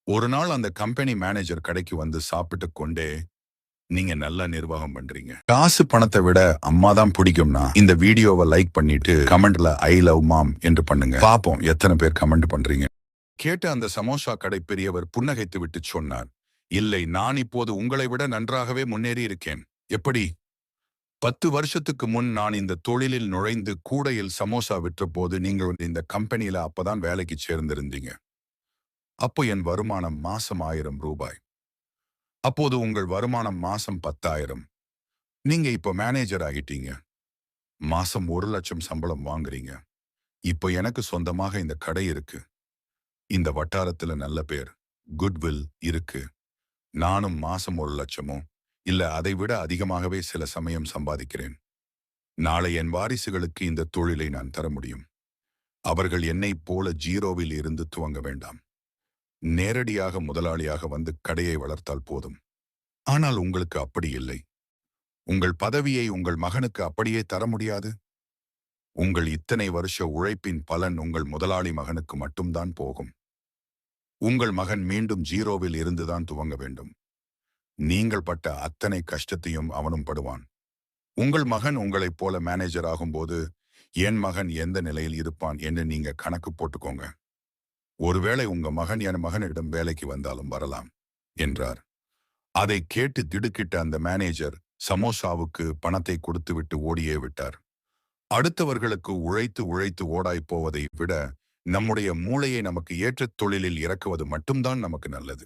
ஒரு நாள் அந்த கம்பெனி மேனேஜர் கடைக்கு வந்து சாப்பிட்டு கொண்டே, நீங்க நல்லா நிர்வாகம் பண்றீங்க. காசு பணத்தை விட அம்மா தான் பிடிக்கும்னா இந்த வீடியோவை லைக் பண்ணிட்டு கமெண்ட்ல ஐ லவ் மாம் என்று பண்ணுங்க. பாப்போம் எத்தனை பேர் கமெண்ட் பண்றீங்க. கேட்ட அந்த சமோசா கடை பெரியவர் புன்னகைத்து விட்டு சொன்னார், இல்லை, நான் இப்போது உங்களை விட நன்றாகவே முன்னேறி இருக்கேன். எப்படி? 10 வருஷத்துக்கு முன் நான் இந்த தொழிலில் நுழைந்து கூடையில் சமோசா விற்ற போது நீங்க இந்த கம்பெனியில அப்பதான் வேலைக்கு சேர்ந்திருந்தீங்க. அப்போ என் வருமானம் மாசம் 1000 ரூபாய். அப்போது உங்கள் வருமானம் மாசம் 10,000. நீங்க இப்போ மேனேஜர் ஆகிட்டீங்க. மாசம் 1,00,000 சம்பளம் வாங்குறீங்க. இப்போ எனக்கு சொந்தமாக இந்த கடை இருக்கு. இந்த வட்டாரத்துல நல்ல பேர், குட்வில் இருக்கு. நானும் மாசம் 1,00,000மோ இல்ல அதை விட அதிகமாகவே சில சமயம் சம்பாதிக்கிறேன். நாளை என் வாரிசுகளுக்கு இந்த தொழிலை நான் தர முடியும். அவர்கள் என்னைப் போல ஜீரோவில் இருந்து துவங்க வேண்டாம். நேரடியாக முதலாளியாக வந்து கடையை வளர்த்தால் போதும். ஆனால் உங்களுக்கு அப்படி இல்லை. உங்கள் பதவியை உங்கள் மகனுக்கு அப்படியே தர முடியாது. உங்கள் இத்தனை வருஷ உழைப்பின் பலன் உங்கள் முதலாளி மகனுக்கு மட்டும்தான் போகும். உங்கள் மகன் மீண்டும் ஜீரோவில் இருந்துதான் துவங்க வேண்டும். நீங்கள் பட்ட அத்தனை கஷ்டத்தையும் அவனும் படுவான். உங்கள் மகன் உங்களைப் போல மேனேஜர் ஆகும்போது என் மகன் எந்த நிலையில் இருப்பான் என்று நீங்க கணக்கு போட்டுக்கோங்க. ஒருவேளை உங்க மகன் என் மகனிடம் வேலைக்கு வந்தாலும் வரலாம் என்றார். அதை கேட்டு திடுக்கிட்ட அந்த மேனேஜர் சமோசாவுக்கு பணத்தை கொடுத்துவிட்டு ஓடியே விட்டார். அடுத்தவர்களுக்கு உழைத்து உழைத்து ஓடாய் போவதை விட நம்முடைய மூளையை நமக்கு ஏற்ற தொழிலில் இறக்குவது மட்டும்தான் நமக்கு நல்லது.